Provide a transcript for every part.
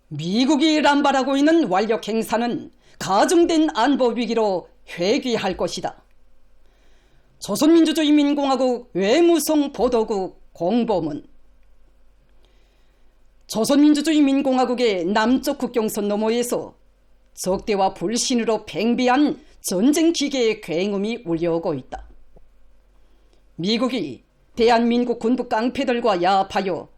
미국이 남발하고 있는 완력 행사는 가중된 안보 위기로 회귀할 것이다. 조선민주주의인민공화국 외무성 보도국 공보문. 조선민주주의인민공화국의 남쪽 국경선 너머에서 적대와 불신으로 팽배한 전쟁 기계의 굉음이 울려오고 있다. 미국이 대한민국 군부 깡패들과 야합하여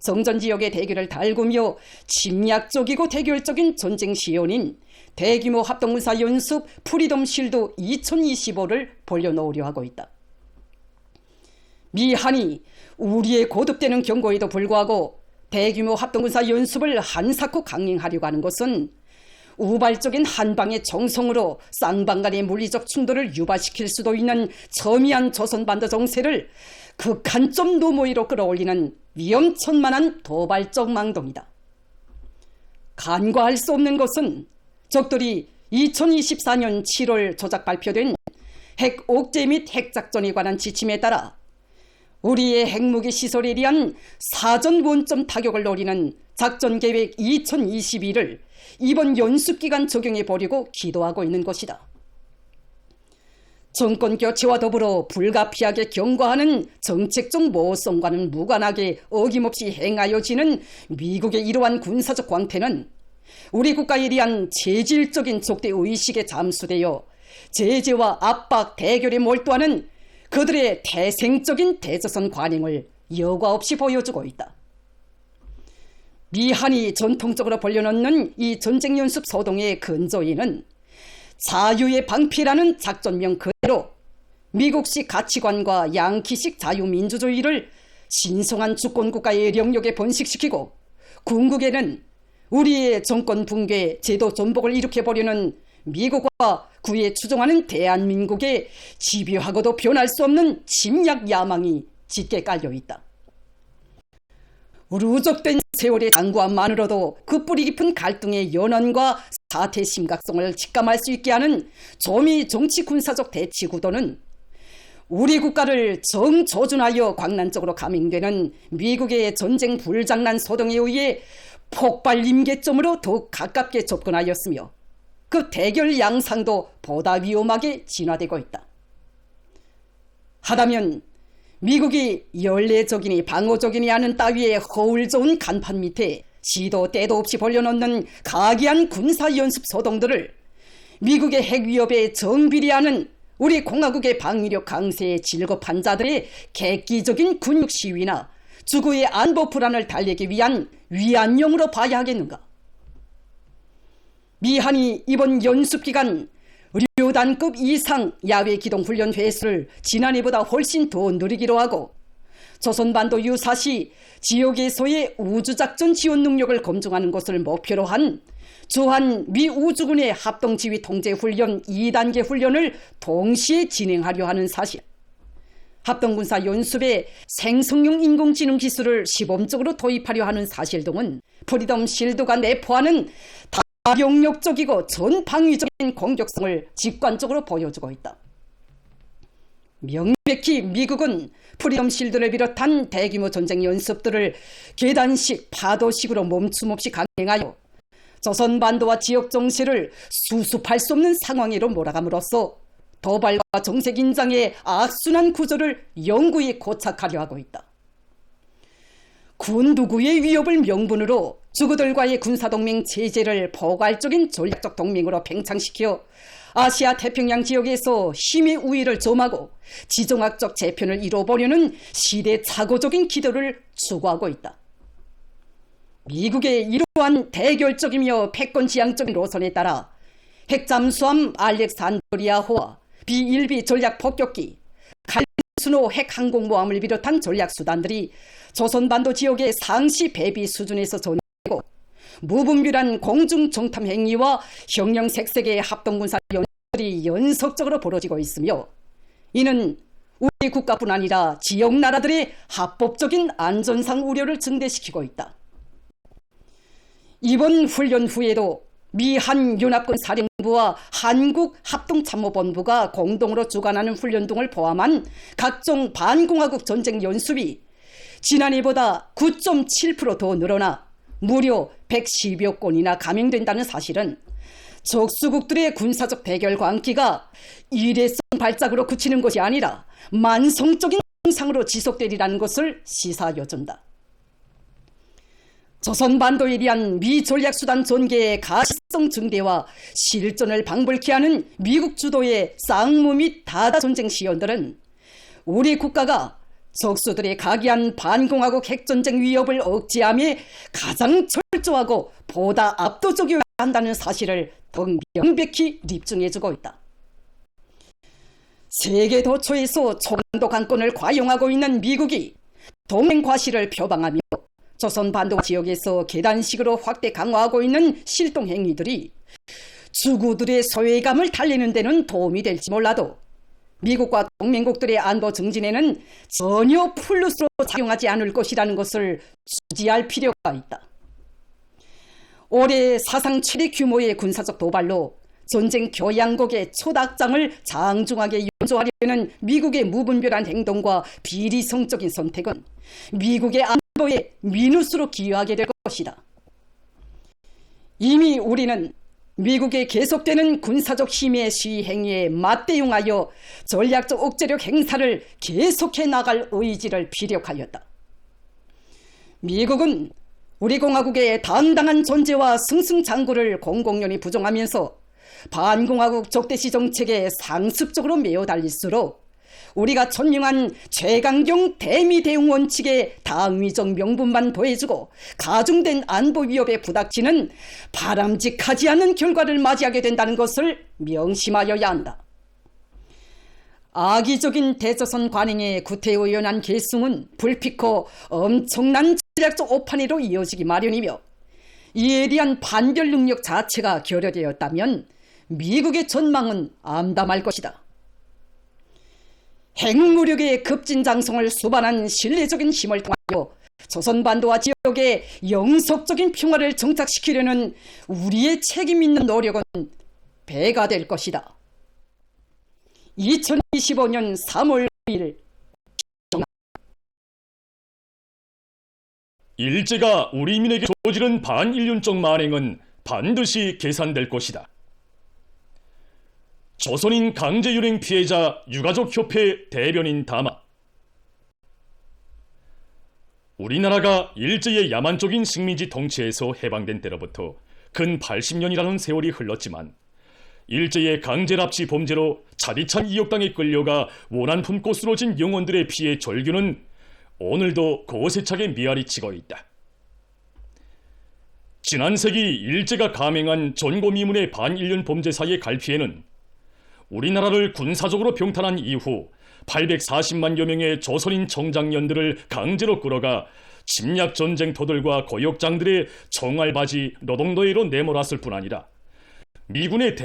정전지역의 대결을 달구며 침략적이고 대결적인 전쟁 시연인 대규모 합동군사 연습 프리덤 실드 2025를 벌려놓으려 하고 있다. 미한이 우리의 거듭되는 경고에도 불구하고 대규모 합동군사 연습을 한사코 강행하려고 하는 것은 우발적인 한방의 정성으로 쌍방 간의 물리적 충돌을 유발시킬 수도 있는 첨예한 조선반도 정세를 극한점 너머위로 끌어올리는 위험천만한 도발적 망동이다. 간과할 수 없는 것은 적들이 2024년 7월 조작 발표된 핵 옥제 및 핵작전에 관한 지침에 따라 우리의 핵무기 시설에 대한 사전 원점 타격을 노리는 작전계획 2022를 이번 연습기간 적용해 보려고 기도하고 있는 것이다. 정권 교체와 더불어 불가피하게 경과하는 정책적 모호성과는 무관하게 어김없이 행하여지는 미국의 이러한 군사적 광태는 우리 국가에 대한 체질적인 적대 의식에 잠수되어 제재와 압박, 대결에 몰두하는 그들의 태생적인 대조선 관행을 여과 없이 보여주고 있다. 미한이 전통적으로 벌려놓는 이 전쟁연습 소동의 근저에는 자유의 방패라는 작전명 그대로 미국식 가치관과 양키식 자유민주주의를 신성한 주권국가의 영역에 번식시키고 궁극에는 우리의 정권 붕괴, 제도 전복을 일으켜보려는 미국과 구에 추종하는 대한민국의 집요하고도 변할 수 없는 침략 야망이 짙게 깔려있다. 우루적된 세월의 장구함만으로도 그 뿌리 깊은 갈등의 연원과 사태의 심각성을 직감할 수 있게 하는 조미 정치 군사적 대치 구도는 우리 국가를 정조준하여 광란적으로 감행되는 미국의 전쟁 불장난 소동에 의해 폭발 임계점으로 더욱 가깝게 접근하였으며 그 대결 양상도 보다 위험하게 진화되고 있다. 하다면 미국이 연례적이니 방어적이니 하는 따위의 허울 좋은 간판 밑에 시도 때도 없이 벌려놓는 가기한 군사연습 소동들을 미국의 핵 위협에 정비례하는 우리 공화국의 방위력 강세에 질겁한 자들의 객기적인 군육 시위나 주거의 안보 불안을 달래기 위한 위안용으로 봐야 하겠는가? 미한이 이번 연습기간 의료단급 이상 야외 기동 훈련 횟수를 지난해보다 훨씬 더 늘리기로 하고 조선반도 유사시 지역에서의 우주작전 지원 능력을 검증하는 것을 목표로 한 주한 미 우주군의 합동지휘 통제훈련 2단계 훈련을 동시에 진행하려 하는 사실, 합동군사 연습에 생성용 인공지능 기술을 시범적으로 도입하려 하는 사실 등은 프리덤 실드가 내포하는 다영역적이고 전방위적인 공격성을 직관적으로 보여주고 있다. 명백히 미국은 프리덤 실드를 비롯한 대규모 전쟁 연습들을 계단식, 파도식으로 멈춤없이 강행하여 조선반도와 지역 정세를 수습할 수 없는 상황으로 몰아감으로써 도발과 정색 인장의 악순환 구조를 영구히 고착하려 하고 있다. 군두구의 위협을 명분으로 주구들과의 군사동맹 체제를 포괄적인 전략적 동맹으로 팽창시켜 아시아 태평양 지역에서 힘의 우위를 점하고 지정학적 재편을 이뤄보려는 시대착오적인 기도를 추구하고 있다. 미국의 이러한 대결적이며 패권지향적인 노선에 따라 핵잠수함 알렉산드리아호와 B-1B 전략 폭격기, 칼리스노 핵항공모함을 비롯한 전략수단들이 조선반도 지역의 상시 배비 수준에서 전개되고 무분별한 공중정탐 행위와 형형색색의 합동군사 연습들이 연속적으로 벌어지고 있으며 이는 우리 국가뿐 아니라 지역 나라들의 합법적인 안전상 우려를 증대시키고 있다. 이번 훈련 후에도 미 한연합군 사령부와 한국합동참모본부가 공동으로 주관하는 훈련 등을 포함한 각종 반공화국 전쟁 연습이 지난해보다 9.7% 더 늘어나 무려 110여 건이나 감행된다는 사실은 적수국들의 군사적 대결 광기가 일회성 발작으로 그치는 것이 아니라 만성적인 상으로 지속되리라는 것을 시사여준다. 조선반도에 대한 미 전략수단 전개의 가시성 증대와 실전을 방불케 하는 미국 주도의 쌍무 및 다다 전쟁 시연들은 우리 국가가 적수들의 각이한 반공화국 핵전쟁 위협을 억제함에 가장 철저하고 보다 압도적이어야 한다는 사실을 더욱 명백히 입증해주고 있다. 세계 도처에서 초강도 강권을 과용하고 있는 미국이 동맹 과시를 표방하며 조선 반도 지역에서 계단식으로 확대 강화하고 있는 실동 행위들이 주구들의 소외감을 달래는 데는 도움이 될지 몰라도 미국과 동맹국들의 안보 증진에는 전혀 플러스로 작용하지 않을 것이라는 것을 수지할 필요가 있다. 올해 사상 최대 규모의 군사적 도발로 전쟁 교양국의 초닥장을 장중하게 연주하려는 미국의 무분별한 행동과 비리성적인 선택은 미국의 안보에 미누스로 기여하게 될 것이다. 이미 우리는 미국의 계속되는 군사적 힘의 시행위에 맞대응하여 전략적 억제력 행사를 계속해 나갈 의지를 피력하였다. 미국은 우리 공화국의 당당한 존재와 승승장구를 공공연히 부정하면서 반공화국 적대시 정책에 상습적으로 매어 달릴수록 우리가 천명한 최강경 대미 대응 원칙의 당위적 명분만 더해주고 가중된 안보 위협에 부닥치는 바람직하지 않은 결과를 맞이하게 된다는 것을 명심하여야 한다. 악의적인 대조선 관행의 구태의연한 계승은 불피코 엄청난 전략적 오판으로 이어지기 마련이며 이에 대한 반별 능력 자체가 결여되었다면 미국의 전망은 암담할 것이다. 핵무력의 급진장성을 수반한 신뢰적인 힘을 통하여 조선반도와 지역의 영속적인 평화를 정착시키려는 우리의 책임 있는 노력은 배가 될 것이다. 2025년 3월 1일 일제가 우리 민에게 저지른 반인륜적 만행은 반드시 계산될 것이다. 조선인 강제유행 피해자 유가족협회 대변인 담화. 우리나라가 일제의 야만적인 식민지 통치에서 해방된 때로부터 근 80년이라는 세월이 흘렀지만 일제의 강제납치 범죄로 차디찬 이역당에 끌려가 원한 품고 쓰러진 영혼들의 피해 절규는 오늘도 고세차게 메아리치고 있다. 지난 세기 일제가 감행한 전고미문의 반인륜 범죄사의 갈피에는 우리나라를 군사적으로 병탄한 이후 840만여 명의 조선인 청장년들을 강제로 끌어가 침략 전쟁터들과 고역장들의 총알바지 노동노예로 내몰았을 뿐 아니라 미군의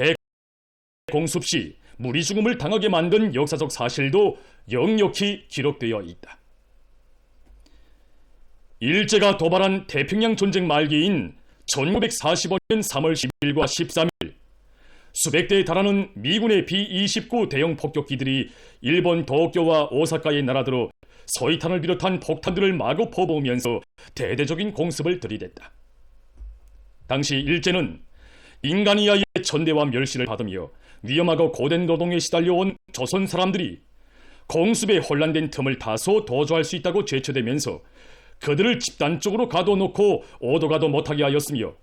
대공습 시 무리 죽음을 당하게 만든 역사적 사실도 역력히 기록되어 있다. 일제가 도발한 태평양 전쟁 말기인 1945년 3월 10일과 13일 수백 대에 달하는 미군의 B-29 대형 폭격기들이 일본 도쿄와 오사카에 날아들어 서이탄을 비롯한 폭탄들을 마구 퍼부으면서 대대적인 공습을 들이댔다. 당시 일제는 인간이야의 천대와 멸시를 받으며 위험하고 고된 노동에 시달려온 조선 사람들이 공습에 혼란된 틈을 다소 도주할 수 있다고 죄쳐대면서 그들을 집단적으로 가둬놓고 오도가도 못하게 하였으며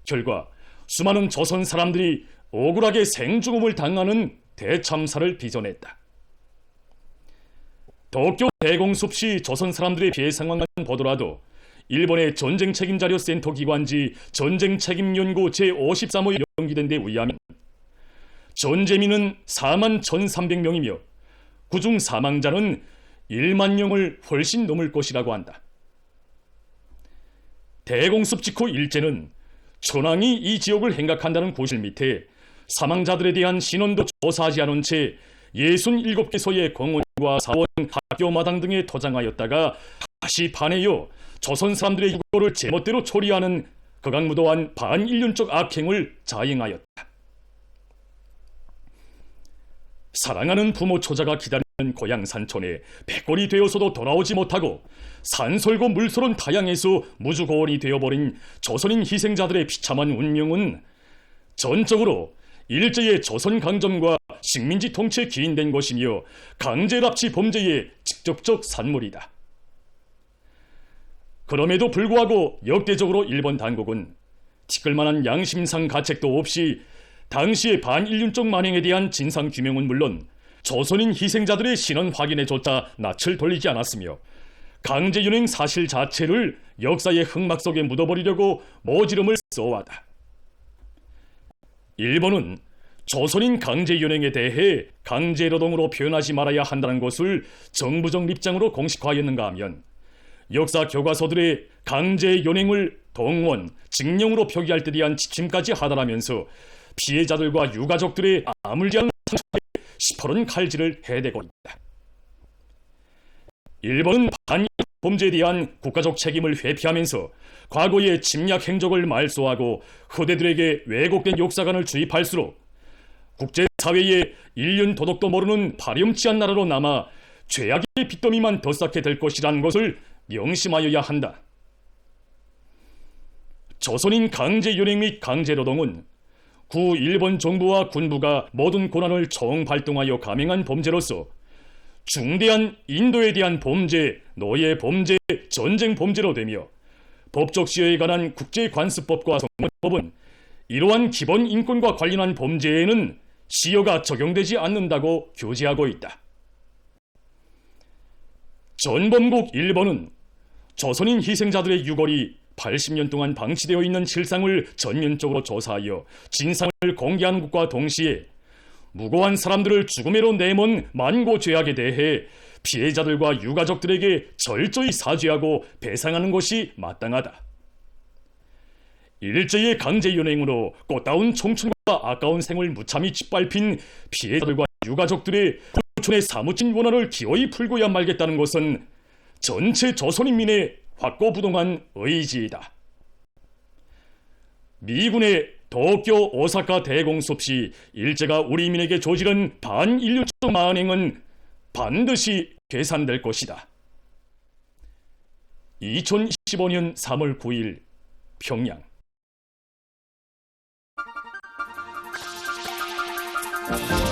결과 수많은 조선 사람들이 억울하게 생죽음을 당하는 대참사를 빚어냈다. 도쿄 대공습 시 조선 사람들의 피해 상황만 보더라도 일본의 전쟁책임자료센터 기관지 전쟁책임연구 제53호에 명기된 데 의하면 전재민은 41,300명이며 그중 사망자는 1만 명을 훨씬 넘을 것이라고 한다. 대공습 직후 일제는 천황이 이 지역을 행각한다는 고실 밑에 사망자들에 대한 신원도 조사하지 않은 채 67개소의 공원과 사원, 학교 마당 등에 토장하였다가 다시 반해여 조선 사람들의 유고를 제멋대로 처리하는 극악무도한 반인륜적 악행을 자행하였다. 사랑하는 부모 초자가 기다리는 고향 산촌에 백골이 되어서도 돌아오지 못하고 산설고 물설은 타양에서 무주고원이 되어버린 조선인 희생자들의 비참한 운명은 전적으로 일제의 조선 강점과 식민지 통치에 기인된 것이며 강제납치 범죄의 직접적 산물이다. 그럼에도 불구하고 역대적으로 일본 당국은 티끌만한 양심상 가책도 없이 당시의 반인륜적 만행에 대한 진상 규명은 물론 조선인 희생자들의 신원 확인에조차 낯을 돌리지 않았으며 강제연행 사실 자체를 역사의 흑막 속에 묻어버리려고 모지름을 써왔다. 일본은 조선인 강제연행에 대해 강제노동으로 표현하지 말아야 한다는 것을 정부적 입장으로 공식화했는가 하면 역사 교과서들의 강제연행을 동원, 징령으로 표기할 때 대한 지침까지 하달하면서 피해자들과 유가족들의 아물지 않은 상처에 시퍼런 칼질을 해대고 있다. 일본은 반일 범죄에 대한 국가적 책임을 회피하면서 과거의 침략 행적을 말소하고 후대들에게 왜곡된 역사관을 주입할수록 국제사회에 인륜 도덕도 모르는 파렴치한 나라로 남아 죄악의 빚더미만 더 쌓게 될 것이라는 것을 명심하여야 한다. 조선인 강제연행 및 강제노동은 구 일본 정부와 군부가 모든 권한을 총발동하여 감행한 범죄로서 중대한 인도에 대한 범죄, 노예 범죄, 전쟁 범죄로 되며 법적 시효에 관한 국제관습법과 성문법은 이러한 기본 인권과 관련한 범죄에는 시효가 적용되지 않는다고 교제하고 있다. 전범국 일본은 조선인 희생자들의 유골이 80년 동안 방치되어 있는 실상을 전면적으로 조사하여 진상을 공개하는 것과 동시에 무고한 사람들을 죽음으로 내몬 만고 죄악에 대해 피해자들과 유가족들에게 철저히 사죄하고 배상하는 것이 마땅하다. 일제의 강제연행으로 꽃다운 청춘과 아까운 생을 무참히 짓밟힌 피해자들과 유가족들의 후촌에 사무친 원한을 기어이 풀고야 말겠다는 것은 전체 조선인민의 확고부동한 의지이다. 미군의 도쿄 오사카 대공습 시 일제가 우리 민에게 저지른 반인륜적 만행은 반드시 계산될 것이다. 2015년 3월 9일 평양. Thank you.